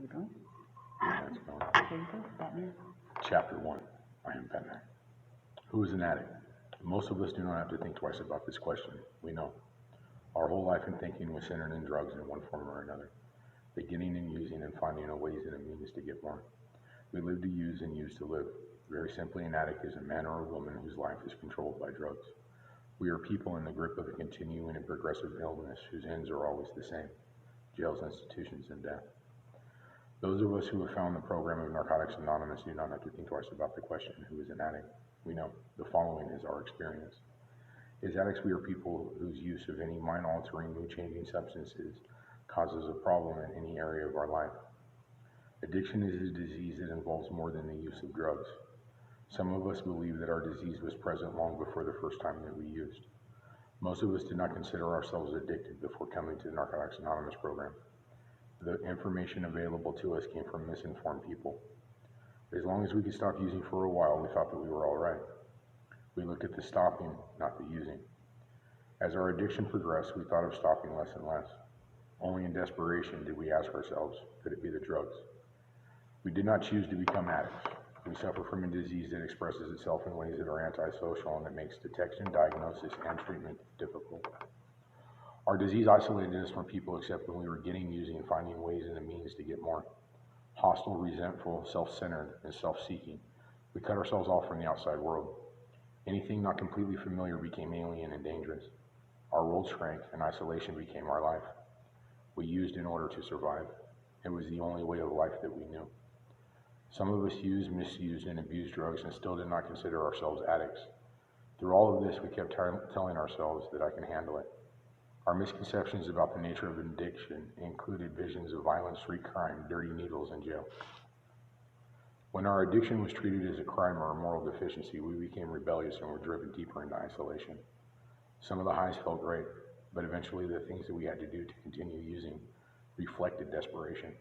We're going? That's going. Here you go, Batman. Chapter 1. I am Batman. Who is an addict? Most of us do not have to think twice about this question. We know. Our whole life and thinking was centered in drugs in one form or another, beginning and using and finding a ways and a means to get more. We live to use and use to live. Very simply, an addict is a man or a woman whose life is controlled by drugs. We are people in the grip of a continuing and progressive illness whose ends are always the same: jails, institutions, and death. Those of us who have found the program of Narcotics Anonymous do not have to think twice about the question, who is an addict? We know. The following is our experience. As addicts, we are people whose use of any mind-altering, mood-changing substances causes a problem in any area of our life. Addiction is a disease that involves more than the use of drugs. Some of us believe that our disease was present long before the first time that we used. Most of us did not consider ourselves addicted before coming to the Narcotics Anonymous program. The information available to us came from misinformed people. As long as we could stop using for a while, we thought that we were all right. We looked at the stopping, not the using. As our addiction progressed, we thought of stopping less and less. Only in desperation did we ask ourselves, could it be the drugs? We did not choose to become addicts. We suffer from a disease that expresses itself in ways that are antisocial and that makes detection, diagnosis, and treatment difficult. Our disease isolated us from people except when we were getting, using, and finding ways and the means to get more. Hostile, resentful, self-centered, and self-seeking. We cut ourselves off from the outside world. Anything not completely familiar became alien and dangerous. Our world shrank and isolation became our life. We used in order to survive. It was the only way of life that we knew. Some of us used, misused, and abused drugs and still did not consider ourselves addicts. Through all of this, we kept telling ourselves that I can handle it. Our misconceptions about the nature of addiction included visions of violent street crime, dirty needles, and jail. When our addiction was treated as a crime or a moral deficiency, we became rebellious and were driven deeper into isolation. Some of the highs felt great, but eventually the things that we had to do to continue using reflected desperation.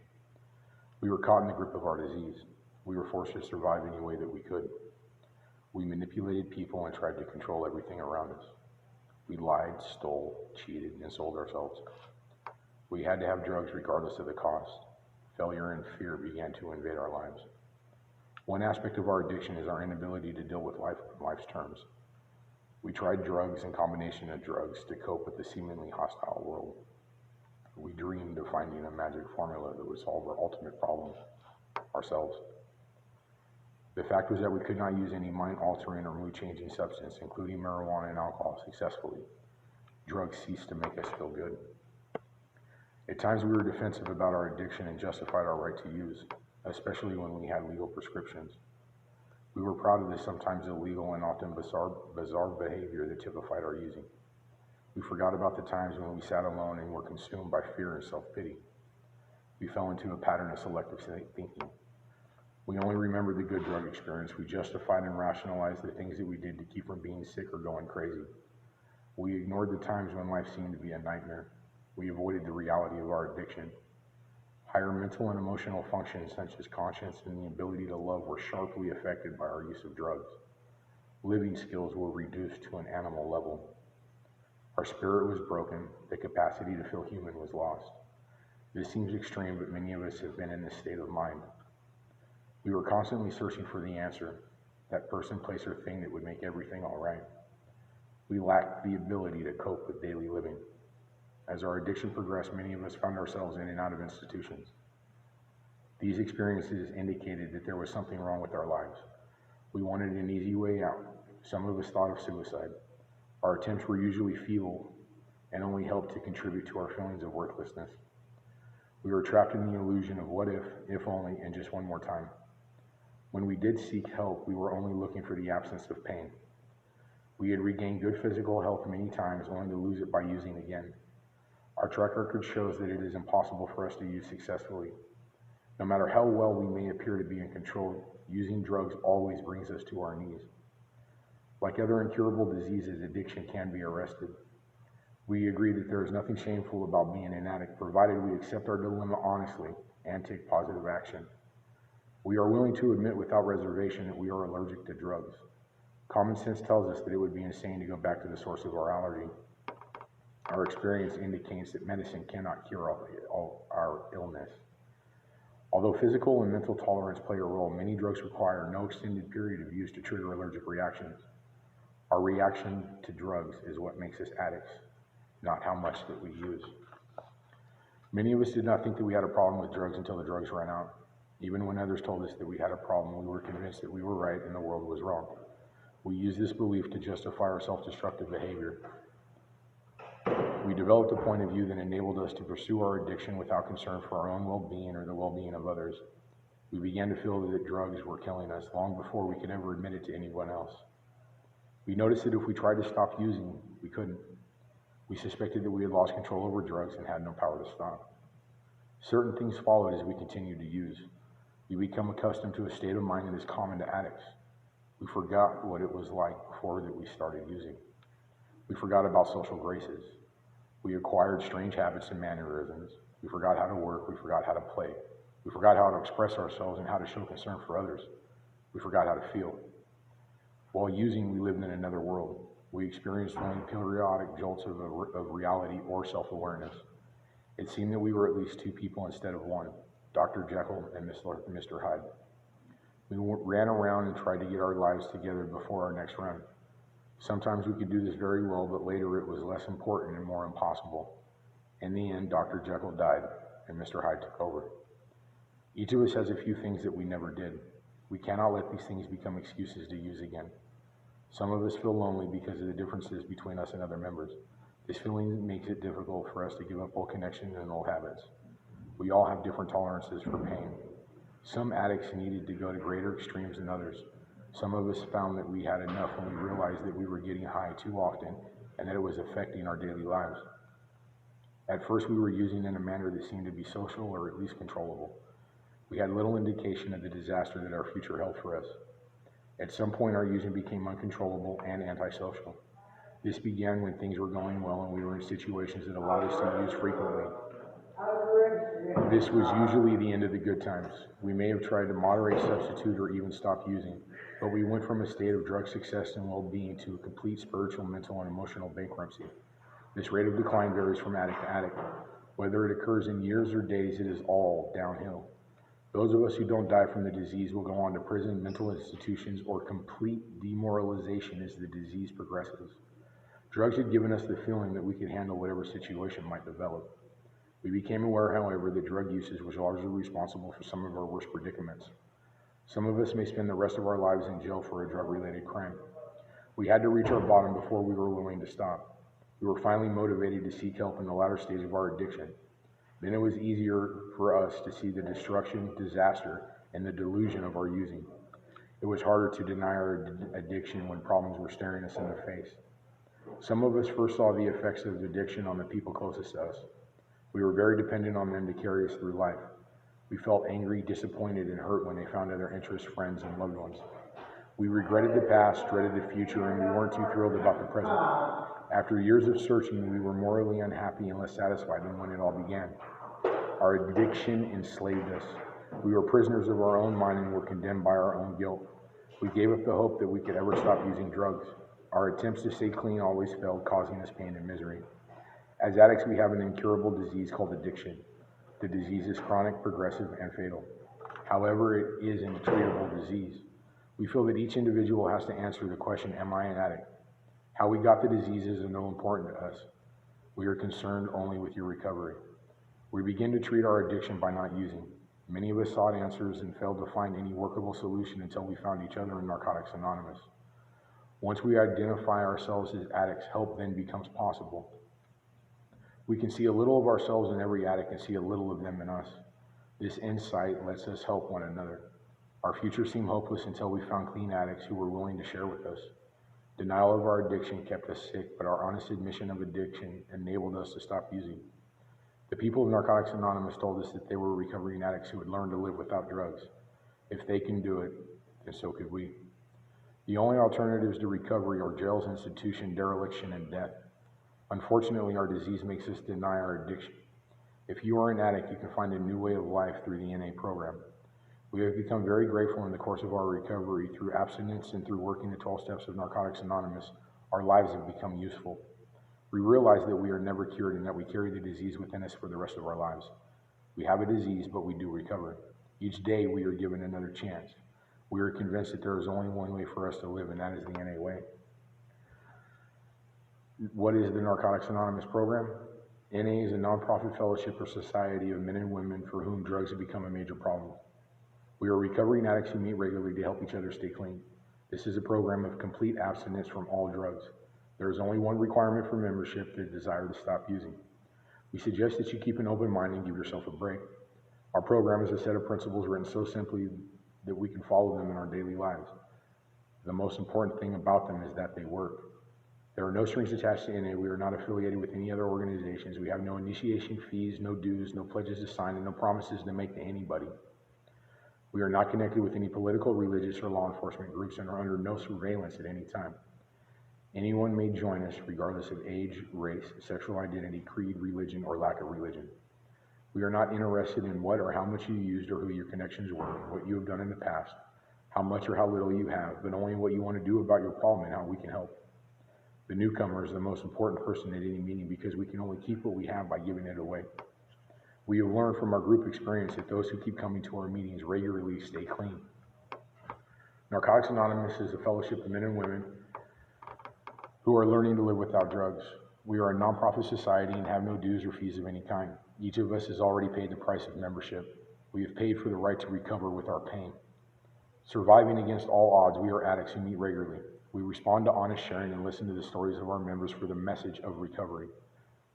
We were caught in the grip of our disease. We were forced to survive any way that we could. We manipulated people and tried to control everything around us. We lied, stole, cheated, and sold ourselves. We had to have drugs regardless of the cost. Failure and fear began to invade our lives. One aspect of our addiction is our inability to deal with life on life's terms. We tried drugs and combination of drugs to cope with the seemingly hostile world. We dreamed of finding a magic formula that would solve our ultimate problem, ourselves. The fact was that we could not use any mind-altering or mood-changing substance, including marijuana and alcohol, successfully. Drugs ceased to make us feel good. At times we were defensive about our addiction and justified our right to use, especially when we had legal prescriptions. We were proud of this sometimes illegal and often bizarre behavior that typified our using. We forgot about the times when we sat alone and were consumed by fear and self-pity. We fell into a pattern of selective thinking. We only remembered the good drug experience. We justified and rationalized the things that we did to keep from being sick or going crazy. We ignored the times when life seemed to be a nightmare. We avoided the reality of our addiction. Higher mental and emotional functions such as conscience and the ability to love were sharply affected by our use of drugs. Living skills were reduced to an animal level. Our spirit was broken. The capacity to feel human was lost. This seems extreme, but many of us have been in this state of mind. We were constantly searching for the answer, that person, place, or thing that would make everything all right. We lacked the ability to cope with daily living. As our addiction progressed, many of us found ourselves in and out of institutions. These experiences indicated that there was something wrong with our lives. We wanted an easy way out. Some of us thought of suicide. Our attempts were usually feeble and only helped to contribute to our feelings of worthlessness. We were trapped in the illusion of what if only, and just one more time. When we did seek help, we were only looking for the absence of pain. We had regained good physical health many times, only to lose it by using again. Our track record shows that it is impossible for us to use successfully. No matter how well we may appear to be in control, using drugs always brings us to our knees. Like other incurable diseases, addiction can be arrested. We agree that there is nothing shameful about being an addict, provided we accept our dilemma honestly and take positive action. We are willing to admit without reservation that we are allergic to drugs. Common sense tells us that it would be insane to go back to the source of our allergy. Our experience indicates that medicine cannot cure all our illness. Although physical and mental tolerance play a role, many drugs require no extended period of use to trigger allergic reactions. Our reaction to drugs is what makes us addicts, not how much that we use. Many of us did not think that we had a problem with drugs until the drugs ran out. Even when others told us that we had a problem, we were convinced that we were right and the world was wrong. We used this belief to justify our self-destructive behavior. We developed a point of view that enabled us to pursue our addiction without concern for our own well-being or the well-being of others. We began to feel that drugs were killing us long before we could ever admit it to anyone else. We noticed that if we tried to stop using, we couldn't. We suspected that we had lost control over drugs and had no power to stop. Certain things followed as we continued to use. We become accustomed to a state of mind that is common to addicts. We forgot what it was like before that we started using. We forgot about social graces. We acquired strange habits and mannerisms. We forgot how to work. We forgot how to play. We forgot how to express ourselves and how to show concern for others. We forgot how to feel. While using, we lived in another world. We experienced only periodic jolts of reality or self-awareness. It seemed that we were at least two people instead of one, Dr. Jekyll and Mr. Hyde. We ran around and tried to get our lives together before our next run. Sometimes we could do this very well, but later it was less important and more impossible. In the end, Dr. Jekyll died and Mr. Hyde took over. Each of us has a few things that we never did. We cannot let these things become excuses to use again. Some of us feel lonely because of the differences between us and other members. This feeling makes it difficult for us to give up old connections and old habits. We all have different tolerances for pain. Some addicts needed to go to greater extremes than others. Some of us found that we had enough when we realized that we were getting high too often and that it was affecting our daily lives. At first, we were using in a manner that seemed to be social or at least controllable. We had little indication of the disaster that our future held for us. At some point, our using became uncontrollable and antisocial. This began when things were going well and we were in situations that allowed us to use frequently. This was usually the end of the good times. We may have tried to moderate, substitute, or even stop using, but we went from a state of drug success and well-being to a complete spiritual, mental, and emotional bankruptcy. This rate of decline varies from addict to addict. Whether it occurs in years or days, it is all downhill. Those of us who don't die from the disease will go on to prison, mental institutions, or complete demoralization as the disease progresses. Drugs had given us the feeling that we could handle whatever situation might develop. We became aware, however, that drug usage was largely responsible for some of our worst predicaments. Some of us may spend the rest of our lives in jail for a drug-related crime. We had to reach our bottom before we were willing to stop. We were finally motivated to seek help in the latter stage of our addiction. Then it was easier for us to see the destruction, disaster, and the delusion of our using. It was harder to deny our addiction when problems were staring us in the face. Some of us first saw the effects of addiction on the people closest to us. We were very dependent on them to carry us through life. We felt angry, disappointed, and hurt when they found other interests, friends, and loved ones. We regretted the past, dreaded the future, and we weren't too thrilled about the present. After years of searching, we were morally unhappy and less satisfied than when it all began. Our addiction enslaved us. We were prisoners of our own mind and were condemned by our own guilt. We gave up the hope that we could ever stop using drugs. Our attempts to stay clean always failed, causing us pain and misery. As addicts, we have an incurable disease called addiction. The disease is chronic, progressive, and fatal. However, it is an treatable disease. We feel that each individual has to answer the question, am I an addict? How we got the disease is of no importance to us. We are concerned only with your recovery. We begin to treat our addiction by not using. Many of us sought answers and failed to find any workable solution until we found each other in Narcotics Anonymous. Once we identify ourselves as addicts, help then becomes possible. We can see a little of ourselves in every addict and see a little of them in us. This insight lets us help one another. Our future seemed hopeless until we found clean addicts who were willing to share with us. Denial of our addiction kept us sick, but our honest admission of addiction enabled us to stop using. The people of Narcotics Anonymous told us that they were recovering addicts who had learned to live without drugs. If they can do it, then so could we. The only alternatives to recovery are jails, institution, dereliction, and death. Unfortunately, our disease makes us deny our addiction. If you are an addict, you can find a new way of life through the NA program. We have become very grateful in the course of our recovery. Through abstinence and through working the 12 steps of Narcotics Anonymous, our lives have become useful. We realize that we are never cured and that we carry the disease within us for the rest of our lives. We have a disease, but we do recover. Each day we are given another chance. We are convinced that there is only one way for us to live, and that is the NA way. What is the Narcotics Anonymous program? NA is a nonprofit fellowship or society of men and women for whom drugs have become a major problem. We are recovering addicts who meet regularly to help each other stay clean. This is a program of complete abstinence from all drugs. There is only one requirement for membership: the desire to stop using. We suggest that you keep an open mind and give yourself a break. Our program is a set of principles written so simply that we can follow them in our daily lives. The most important thing about them is that they work. There are no strings attached to NA. We are not affiliated with any other organizations. We have no initiation fees, no dues, no pledges to sign, and no promises to make to anybody. We are not connected with any political, religious, or law enforcement groups and are under no surveillance at any time. Anyone may join us regardless of age, race, sexual identity, creed, religion, or lack of religion. We are not interested in what or how much you used or who your connections were, what you have done in the past, how much or how little you have, but only what you want to do about your problem and how we can help. The newcomer is the most important person at any meeting because we can only keep what we have by giving it away. We have learned from our group experience that those who keep coming to our meetings regularly stay clean. Narcotics Anonymous is a fellowship of men and women who are learning to live without drugs. We are a nonprofit society and have no dues or fees of any kind. Each of us has already paid the price of membership. We have paid for the right to recover with our pain. Surviving against all odds, we are addicts who meet regularly. We respond to honest sharing and listen to the stories of our members for the message of recovery.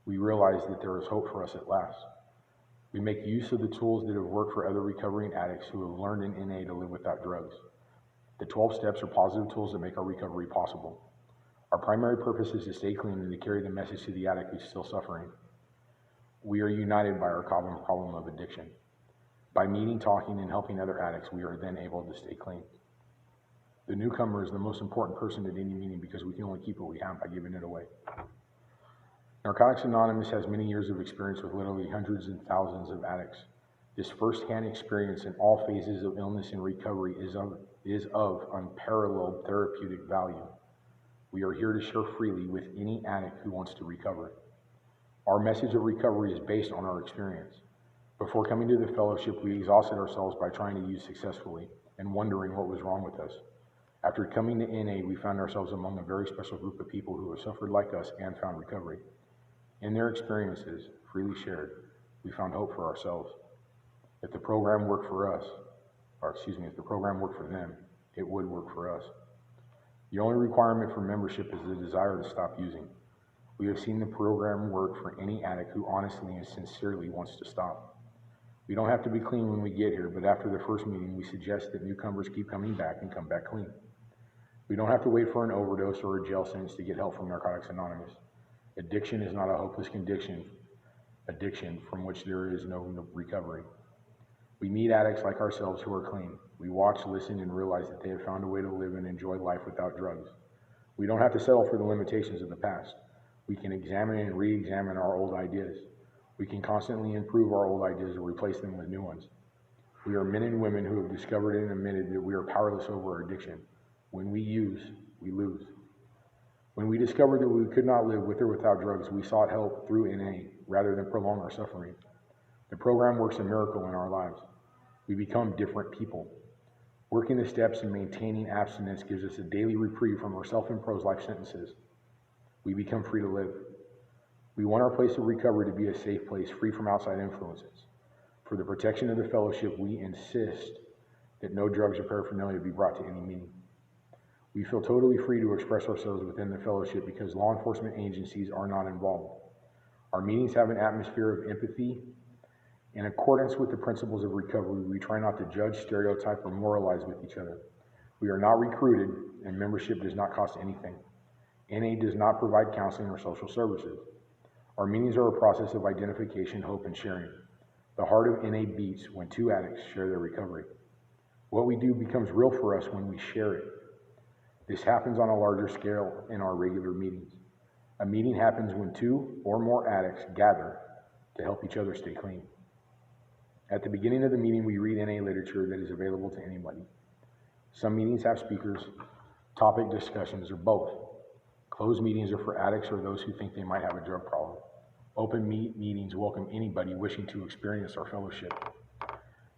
We realize that there is hope for us at last. We make use of the tools that have worked for other recovering addicts who have learned in NA to live without drugs. The 12 steps are positive tools that make our recovery possible. Our primary purpose is to stay clean and to carry the message to the addict who's still suffering. We are united by our common problem of addiction. By meeting, talking, and helping other addicts, we are then able to stay clean. The newcomer is the most important person at any meeting because we can only keep what we have by giving it away. Narcotics Anonymous has many years of experience with literally hundreds and thousands of addicts. This first-hand experience in all phases of illness and recovery is of unparalleled therapeutic value. We are here to share freely with any addict who wants to recover. Our message of recovery is based on our experience. Before coming to the fellowship, we exhausted ourselves by trying to use successfully and wondering what was wrong with us. After coming to NA, we found ourselves among a very special group of people who have suffered like us and found recovery. In their experiences, freely shared, we found hope for ourselves. If the program worked for us, if the program worked for them, it would work for us. The only requirement for membership is the desire to stop using. We have seen the program work for any addict who honestly and sincerely wants to stop. We don't have to be clean when we get here, but after the first meeting, we suggest that newcomers keep coming back and come back clean. We don't have to wait for an overdose or a jail sentence to get help from Narcotics Anonymous. Addiction is not a hopeless addiction from which there is no recovery. We meet addicts like ourselves who are clean. We watch, listen, and realize that they have found a way to live and enjoy life without drugs. We don't have to settle for the limitations of the past. We can examine and re-examine our old ideas. We can constantly improve our old ideas or replace them with new ones. We are men and women who have discovered and admitted that we are powerless over our addiction. When we use, we lose. When we discovered that we could not live with or without drugs, we sought help through NA rather than prolong our suffering. The program works a miracle in our lives. We become different people. Working the steps and maintaining abstinence gives us a daily reprieve from our self-imposed life sentences. We become free to live. We want our place of recovery to be a safe place, free from outside influences. For the protection of the fellowship, we insist that no drugs or paraphernalia be brought to any meeting. We feel totally free to express ourselves within the fellowship because law enforcement agencies are not involved. Our meetings have an atmosphere of empathy. In accordance with the principles of recovery, we try not to judge, stereotype, or moralize with each other. We are not recruited, and membership does not cost anything. NA does not provide counseling or social services. Our meetings are a process of identification, hope, and sharing. The heart of NA beats when two addicts share their recovery. What we do becomes real for us when we share it. This happens on a larger scale in our regular meetings. A meeting happens when two or more addicts gather to help each other stay clean. At the beginning of the meeting, we read NA literature that is available to anybody. Some meetings have speakers, topic discussions, or both. Closed meetings are for addicts or those who think they might have a drug problem. Open meetings welcome anybody wishing to experience our fellowship.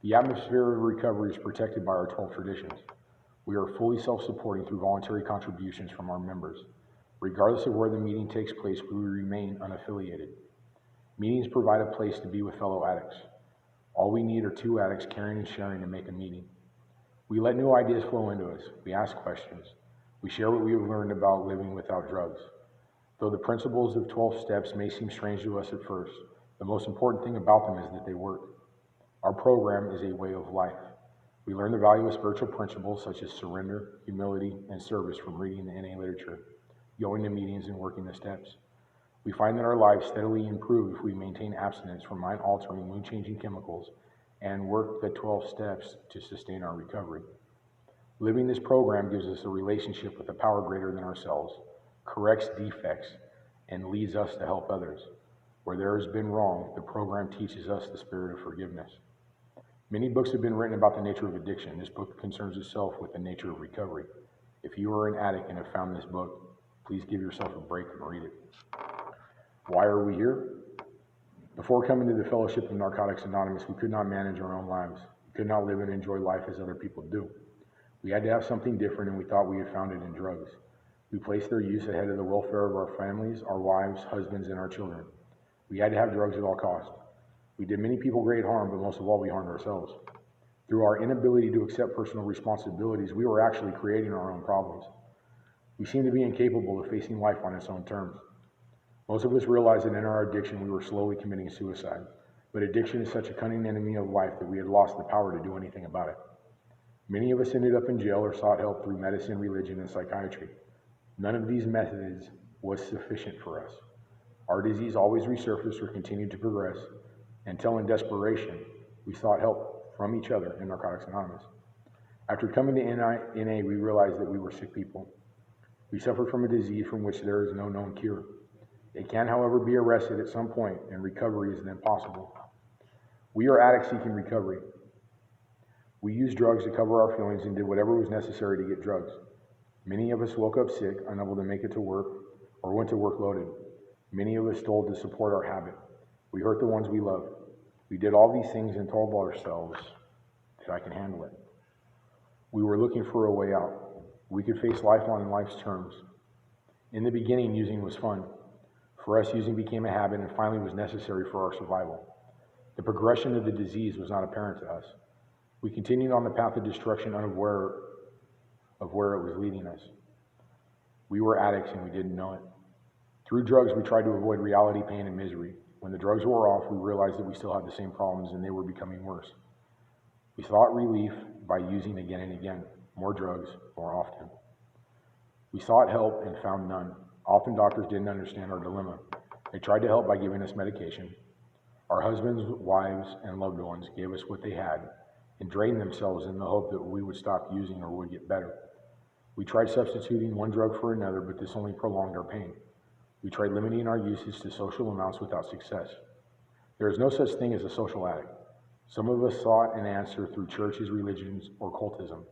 The atmosphere of recovery is protected by our 12 traditions. We are fully self-supporting through voluntary contributions from our members. Regardless of where the meeting takes place, we remain unaffiliated. Meetings provide a place to be with fellow addicts. All we need are two addicts caring and sharing to make a meeting. We let new ideas flow into us. We ask questions. We share what we have learned about living without drugs. Though the principles of 12 steps may seem strange to us at first, the most important thing about them is that they work. Our program is a way of life. We learn the value of spiritual principles such as surrender, humility, and service from reading the NA literature, going to meetings, and working the steps. We find that our lives steadily improve if we maintain abstinence from mind-altering, mood-changing chemicals and work the 12 steps to sustain our recovery. Living this program gives us a relationship with a power greater than ourselves, corrects defects, and leads us to help others. Where there has been wrong, the program teaches us the spirit of forgiveness. Many books have been written about the nature of addiction. This book concerns itself with the nature of recovery. If you are an addict and have found this book, please give yourself a break and read it. Why are we here? Before coming to the Fellowship of Narcotics Anonymous, we could not manage our own lives. We could not live and enjoy life as other people do. We had to have something different, and we thought we had found it in drugs. We placed their use ahead of the welfare of our families, our wives, husbands, and our children. We had to have drugs at all costs. We did many people great harm, but most of all, we harmed ourselves. Through our inability to accept personal responsibilities, we were actually creating our own problems. We seemed to be incapable of facing life on its own terms. Most of us realized that in our addiction, we were slowly committing suicide. But addiction is such a cunning enemy of life that we had lost the power to do anything about it. Many of us ended up in jail or sought help through medicine, religion, and psychiatry. None of these methods was sufficient for us. Our disease always resurfaced or continued to progress until in desperation, we sought help from each other in Narcotics Anonymous. After coming to NA, we realized that we were sick people. We suffered from a disease from which there is no known cure. It can, however, be arrested at some point, and recovery is then possible. We are addicts seeking recovery. We used drugs to cover our feelings and did whatever was necessary to get drugs. Many of us woke up sick, unable to make it to work, or went to work loaded. Many of us stole to support our habit. We hurt the ones we love. We did all these things and told ourselves that I can handle it. We were looking for a way out. We could face life on life's terms. In the beginning, using was fun. For us, using became a habit and finally was necessary for our survival. The progression of the disease was not apparent to us. We continued on the path of destruction unaware of where it was leading us. We were addicts and we didn't know it. Through drugs, we tried to avoid reality, pain, and misery. When the drugs wore off, we realized that we still had the same problems and they were becoming worse. We sought relief by using again and again, more drugs, more often. We sought help and found none. Often doctors didn't understand our dilemma. They tried to help by giving us medication. Our husbands, wives, and loved ones gave us what they had and drained themselves in the hope that we would stop using or would get better. We tried substituting one drug for another, but this only prolonged our pain. We tried limiting our usage to social amounts without success. There is no such thing as a social addict. Some of us sought an answer through churches, religions, or cultism.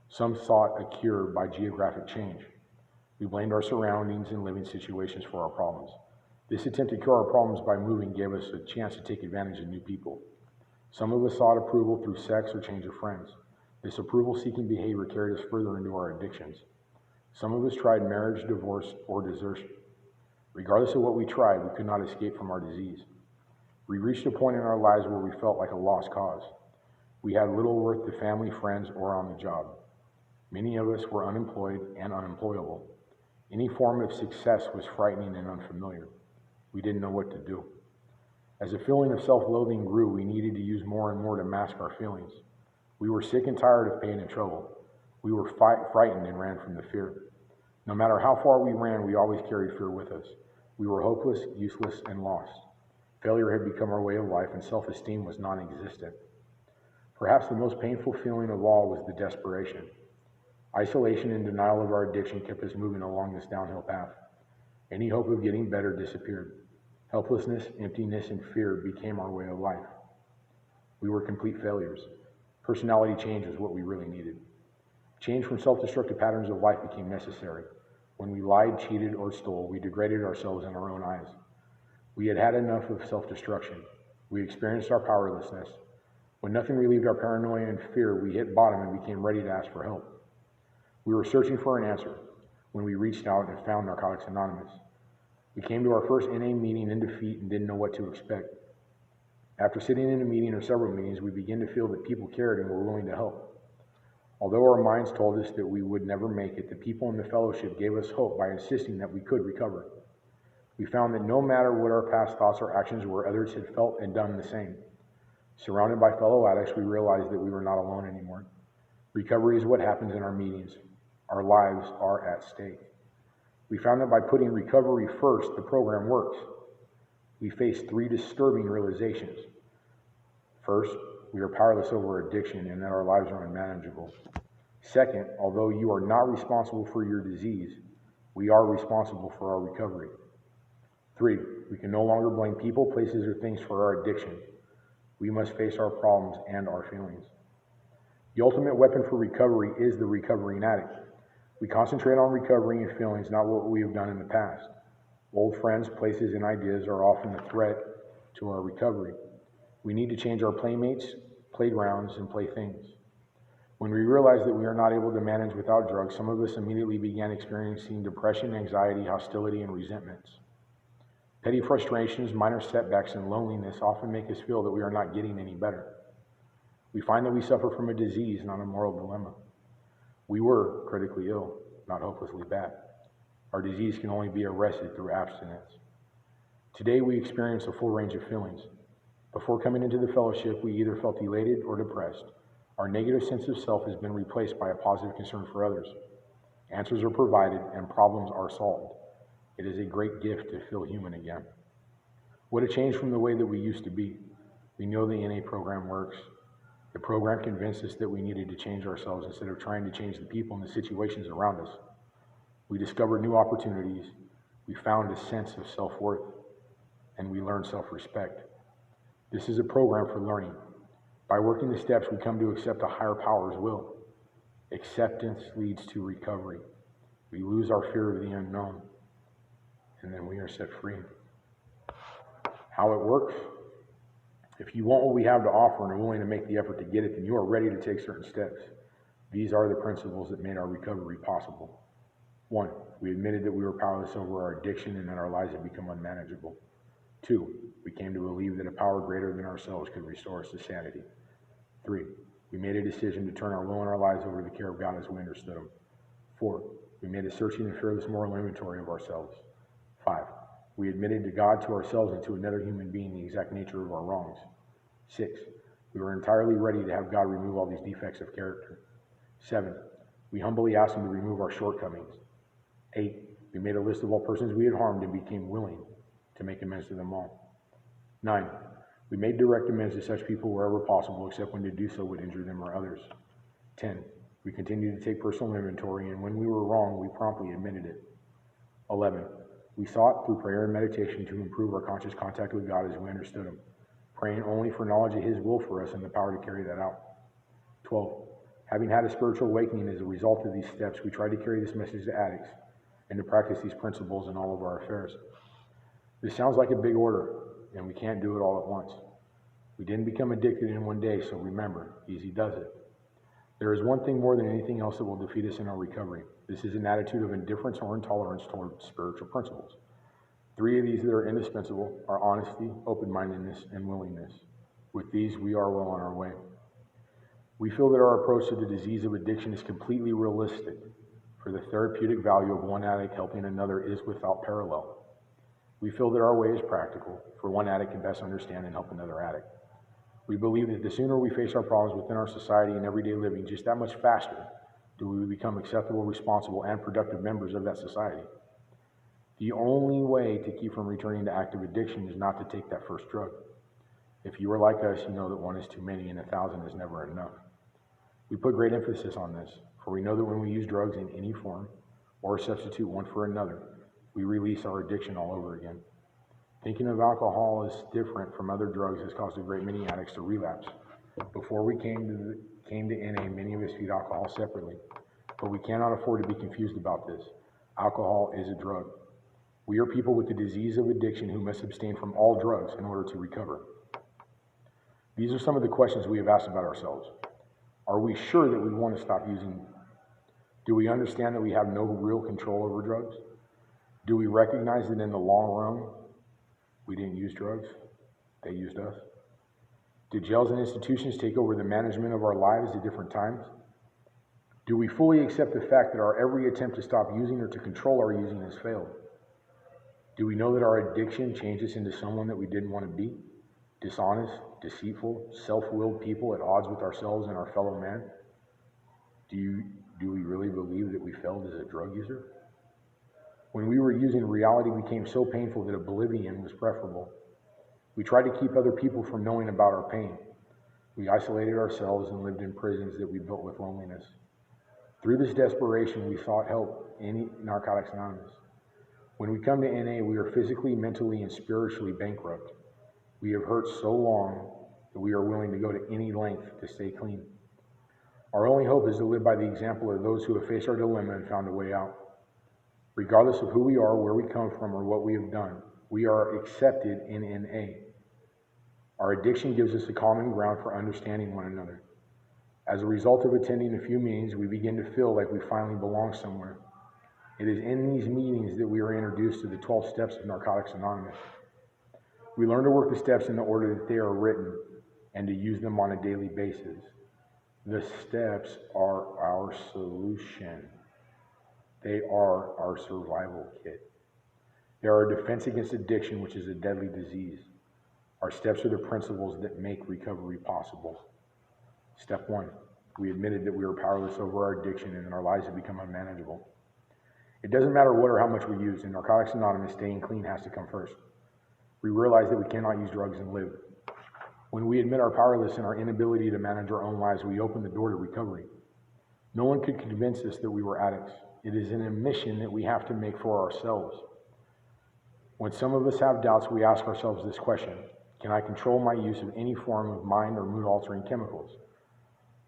Some sought a cure by geographic change. We blamed our surroundings and living situations for our problems. This attempt to cure our problems by moving gave us a chance to take advantage of new people. Some of us sought approval through sex or change of friends. This approval-seeking behavior carried us further into our addictions. Some of us tried marriage, divorce, or desertion. Regardless of what we tried, we could not escape from our disease. We reached a point in our lives where we felt like a lost cause. We had little worth to family, friends, or on the job. Many of us were unemployed and unemployable. Any form of success was frightening and unfamiliar. We didn't know what to do. As a feeling of self-loathing grew, we needed to use more and more to mask our feelings. We were sick and tired of pain and trouble. We were frightened and ran from the fear. No matter how far we ran, we always carried fear with us. We were hopeless, useless, and lost. Failure had become our way of life, and self-esteem was non-existent. Perhaps the most painful feeling of all was the desperation. Isolation and denial of our addiction kept us moving along this downhill path. Any hope of getting better disappeared. Helplessness, emptiness, and fear became our way of life. We were complete failures. Personality change was what we really needed. Change from self-destructive patterns of life became necessary. When we lied, cheated, or stole, we degraded ourselves in our own eyes. We had had enough of self-destruction. We experienced our powerlessness. When nothing relieved our paranoia and fear, we hit bottom and became ready to ask for help. We were searching for an answer when we reached out and found Narcotics Anonymous. We came to our first NA meeting in defeat and didn't know what to expect. After sitting in a meeting or several meetings, we began to feel that people cared and were willing to help. Although our minds told us that we would never make it, the people in the fellowship gave us hope by insisting that we could recover. We found that no matter what our past thoughts or actions were, others had felt and done the same. Surrounded by fellow addicts, we realized that we were not alone anymore. Recovery is what happens in our meetings. Our lives are at stake. We found that by putting recovery first, the program works. We faced 3 disturbing realizations. First, we are powerless over addiction and that our lives are unmanageable. Second, although you are not responsible for your disease, we are responsible for our recovery. 3, we can no longer blame people, places, or things for our addiction. We must face our problems and our feelings. The ultimate weapon for recovery is the recovering addict. We concentrate on recovery and feelings, not what we have done in the past. Old friends, places, and ideas are often a threat to our recovery. We need to change our playmates, playgrounds, and playthings. When we realized that we are not able to manage without drugs, some of us immediately began experiencing depression, anxiety, hostility, and resentments. Petty frustrations, minor setbacks, and loneliness often make us feel that we are not getting any better. We find that we suffer from a disease, not a moral dilemma. We were critically ill, not hopelessly bad. Our disease can only be arrested through abstinence. Today we experience a full range of feelings. Before coming into the fellowship, we either felt elated or depressed. Our negative sense of self has been replaced by a positive concern for others. Answers are provided and problems are solved. It is a great gift to feel human again. What a change from the way that we used to be. We know the NA program works. The program convinced us that we needed to change ourselves instead of trying to change the people and the situations around us. We discovered new opportunities. We found a sense of self-worth, and we learned self-respect. This is a program for learning. By working the steps, we come to accept a higher power's will. Acceptance leads to recovery. We lose our fear of the unknown, and then we are set free. How it works? If you want what we have to offer and are willing to make the effort to get it, then you are ready to take certain steps. These are the principles that made our recovery possible. 1, we admitted that we were powerless over our addiction and that our lives had become unmanageable. 2, we came to believe that a power greater than ourselves could restore us to sanity. 3, we made a decision to turn our will and our lives over to the care of God as we understood Him. 4, we made a searching and fearless moral inventory of ourselves. 5, we admitted to God, to ourselves, and to another human being the exact nature of our wrongs. 6, we were entirely ready to have God remove all these defects of character. 7, we humbly asked Him to remove our shortcomings. 8, we made a list of all persons we had harmed and became willing to make amends to them all. 9, we made direct amends to such people wherever possible, except when to do so would injure them or others. 10, we continued to take personal inventory, and when we were wrong, we promptly admitted it. 11, we sought through prayer and meditation to improve our conscious contact with God as we understood Him, praying only for knowledge of His will for us and the power to carry that out. 12, having had a spiritual awakening as a result of these steps, we tried to carry this message to addicts and to practice these principles in all of our affairs. This sounds like a big order, and we can't do it all at once. We didn't become addicted in one day, so remember, easy does it. There is one thing more than anything else that will defeat us in our recovery. This is an attitude of indifference or intolerance toward spiritual principles. 3 of these that are indispensable are honesty, open-mindedness, and willingness. With these, we are well on our way. We feel that our approach to the disease of addiction is completely realistic, for the therapeutic value of one addict helping another is without parallel. We feel that our way is practical, for one addict can best understand and help another addict. We believe that the sooner we face our problems within our society and everyday living, just that much faster do we become acceptable, responsible, and productive members of that society. The only way to keep from returning to active addiction is not to take that first drug. If you are like us, you know that 1 is too many and 1,000 is never enough. We put great emphasis on this, for we know that when we use drugs in any form, or substitute one for another, we release our addiction all over again. Thinking of alcohol as different from other drugs has caused a great many addicts to relapse. Before we came to NA, many of us viewed alcohol separately, but we cannot afford to be confused about this. Alcohol is a drug. We are people with the disease of addiction who must abstain from all drugs in order to recover. These are some of the questions we have asked about ourselves. Are we sure that we want to stop using? Do we understand that we have no real control over drugs? Do we recognize that in the long run, we didn't use drugs, they used us? Did jails and institutions take over the management of our lives at different times? Do we fully accept the fact that our every attempt to stop using or to control our using has failed? Do we know that our addiction changed us into someone that we didn't want to be? Dishonest, deceitful, self-willed people at odds with ourselves and our fellow man? Do we really believe that we failed as a drug user? When we were using, reality became so painful that oblivion was preferable. We tried to keep other people from knowing about our pain. We isolated ourselves and lived in prisons that we built with loneliness. Through this desperation, we sought help in Narcotics Anonymous. When we come to NA, we are physically, mentally, and spiritually bankrupt. We have hurt so long that we are willing to go to any length to stay clean. Our only hope is to live by the example of those who have faced our dilemma and found a way out. Regardless of who we are, where we come from, or what we have done, we are accepted in NA. Our addiction gives us a common ground for understanding one another. As a result of attending a few meetings, we begin to feel like we finally belong somewhere. It is in these meetings that we are introduced to the 12 steps of Narcotics Anonymous. We learn to work the steps in the order that they are written and to use them on a daily basis. The steps are our solution. They are our survival kit. They are a defense against addiction, which is a deadly disease. Our steps are the principles that make recovery possible. Step 1, we admitted that we are powerless over our addiction and our lives have become unmanageable. It doesn't matter what or how much we use. In Narcotics Anonymous, staying clean has to come first. We realize that we cannot use drugs and live. When we admit our powerlessness and our inability to manage our own lives, we open the door to recovery. No one could convince us that we were addicts. It is an admission that we have to make for ourselves. When some of us have doubts, we ask ourselves this question: can I control my use of any form of mind or mood-altering chemicals?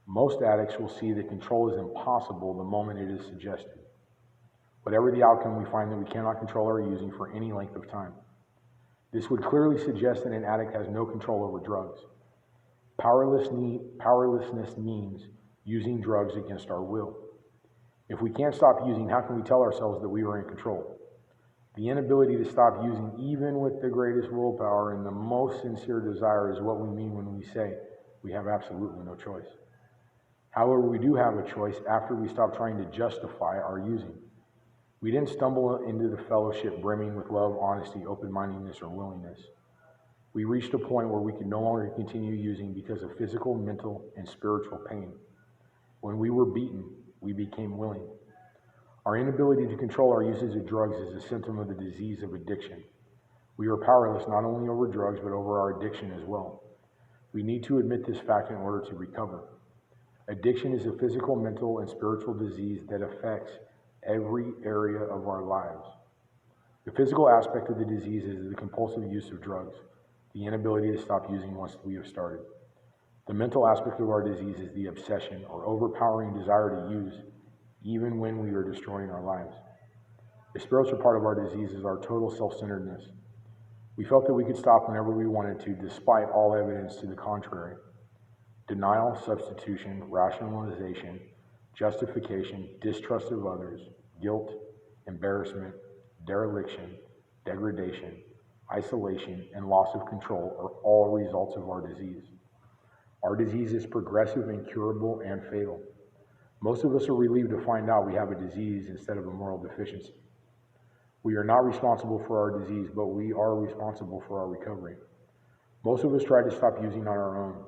Most addicts will see that control is impossible the moment it is suggested. Whatever the outcome, we find that we cannot control our using for any length of time. This would clearly suggest that an addict has no control over drugs. Powerlessness means using drugs against our will. If we can't stop using, how can we tell ourselves that we are in control? The inability to stop using, even with the greatest willpower and the most sincere desire, is what we mean when we say we have absolutely no choice. However, we do have a choice after we stop trying to justify our using. We didn't stumble into the fellowship brimming with love, honesty, open-mindedness, or willingness. We reached a point where we could no longer continue using because of physical, mental, and spiritual pain. When we were beaten, we became willing. Our inability to control our usage of drugs is a symptom of the disease of addiction. We are powerless not only over drugs, but over our addiction as well. We need to admit this fact in order to recover. Addiction is a physical, mental, and spiritual disease that affects every area of our lives. The physical aspect of the disease is the compulsive use of drugs, the inability to stop using once we have started. The mental aspect of our disease is the obsession or overpowering desire to use, even when we are destroying our lives. The spiritual part of our disease is our total self-centeredness. We felt that we could stop whenever we wanted to, despite all evidence to the contrary. Denial, substitution, rationalization, justification, distrust of others, guilt, embarrassment, dereliction, degradation, isolation, and loss of control are all results of our disease. Our disease is progressive, incurable, and fatal. Most of us are relieved to find out we have a disease instead of a moral deficiency. We are not responsible for our disease, but we are responsible for our recovery. Most of us tried to stop using on our own,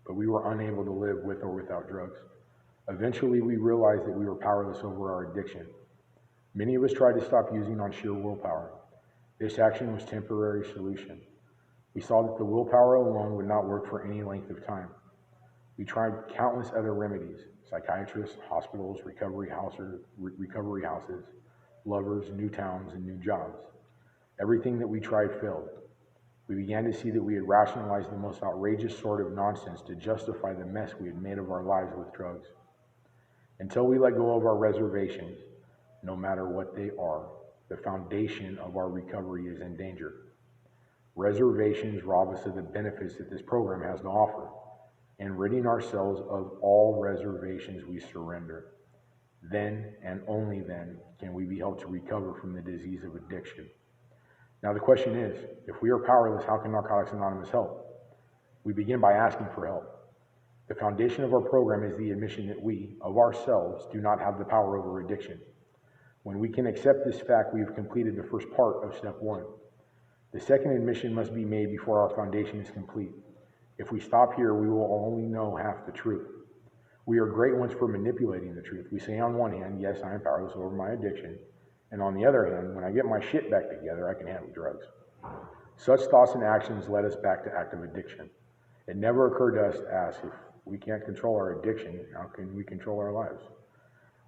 but we were unable to live with or without drugs. Eventually, we realized that we were powerless over our addiction. Many of us tried to stop using on sheer willpower. This action was a temporary solution. We saw that the willpower alone would not work for any length of time. We tried countless other remedies: psychiatrists, hospitals, recovery houses, lovers, new towns, and new jobs. Everything that we tried failed. We began to see that we had rationalized the most outrageous sort of nonsense to justify the mess we had made of our lives with drugs. Until we let go of our reservations, no matter what they are, the foundation of our recovery is in danger. Reservations rob us of the benefits that this program has to offer. And ridding ourselves of all reservations, we surrender. Then and only then can we be helped to recover from the disease of addiction. Now the question is, if we are powerless, how can Narcotics Anonymous help? We begin by asking for help. The foundation of our program is the admission that we, of ourselves, do not have the power over addiction. When we can accept this fact, we have completed the first part of step 1. The second admission must be made before our foundation is complete. If we stop here, we will only know half the truth. We are great ones for manipulating the truth. We say on one hand, yes, I am powerless over my addiction. And on the other hand, when I get my shit back together, I can handle drugs. Such thoughts and actions led us back to active addiction. It never occurred to us to ask, if we can't control our addiction, how can we control our lives?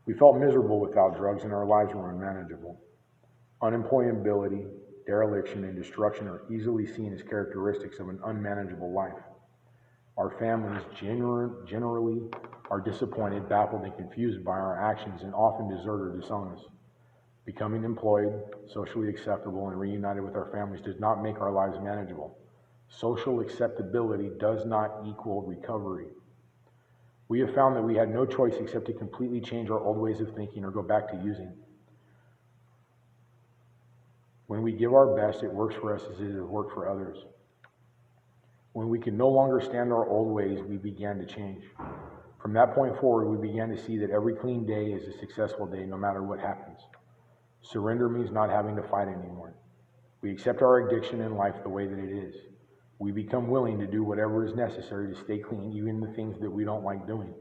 We felt miserable without drugs and our lives were unmanageable. Unemployability, dereliction, and destruction are easily seen as characteristics of an unmanageable life. Our families generally are disappointed, baffled, and confused by our actions and often desert or disown us. Becoming employed, socially acceptable, and reunited with our families does not make our lives manageable. Social acceptability does not equal recovery. We have found that we had no choice except to completely change our old ways of thinking or go back to using. When we give our best, it works for us as it has worked for others. When we could no longer stand our old ways, we began to change. From that point forward, we began to see that every clean day is a successful day, no matter what happens. Surrender means not having to fight anymore. We accept our addiction in life the way that it is. We become willing to do whatever is necessary to stay clean, even the things that we don't like doing.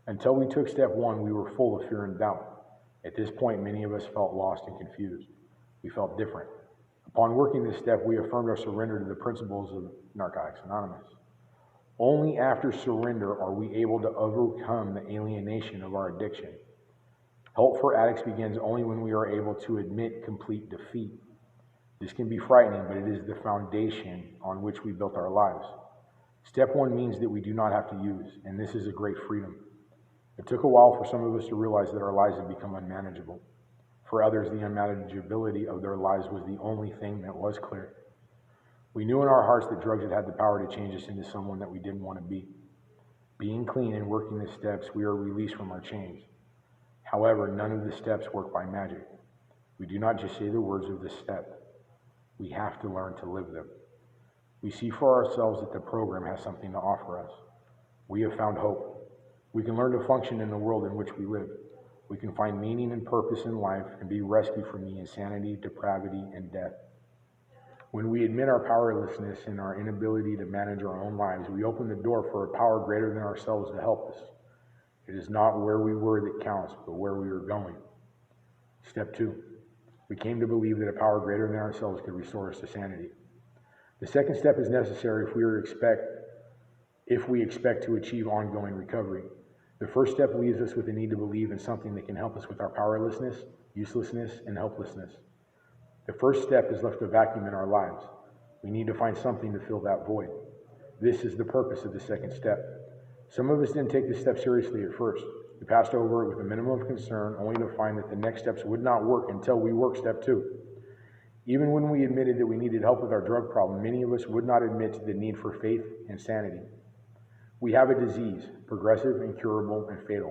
Until we took step 1, we were full of fear and doubt. At this point, many of us felt lost and confused. We felt different. Upon working this step, we affirmed our surrender to the principles of Narcotics Anonymous. Only after surrender are we able to overcome the alienation of our addiction. Help for addicts begins only when we are able to admit complete defeat. This can be frightening, but it is the foundation on which we built our lives. Step 1 means that we do not have to use, and this is a great freedom. It took a while for some of us to realize that our lives had become unmanageable. For others, the unmanageability of their lives was the only thing that was clear. We knew in our hearts that drugs had had the power to change us into someone that we didn't want to be. Being clean and working the steps, we are released from our chains. However, none of the steps work by magic. We do not just say the words of the step. We have to learn to live them. We see for ourselves that the program has something to offer us. We have found hope. We can learn to function in the world in which we live. We can find meaning and purpose in life and be rescued from the insanity, depravity, and death. When we admit our powerlessness and our inability to manage our own lives, we open the door for a power greater than ourselves to help us. It is not where we were that counts, but where we are going. Step 2. We came to believe that a power greater than ourselves could restore us to sanity. The second step is necessary if we expect to achieve ongoing recovery. The first step leaves us with the need to believe in something that can help us with our powerlessness, uselessness, and helplessness. The first step is left a vacuum in our lives. We need to find something to fill that void. This is the purpose of the second step. Some of us didn't take this step seriously at first. We passed over it with a minimum of concern, only to find that the next steps would not work until we worked step 2. Even when we admitted that we needed help with our drug problem, many of us would not admit to the need for faith and sanity. We have a disease, progressive, incurable, and fatal.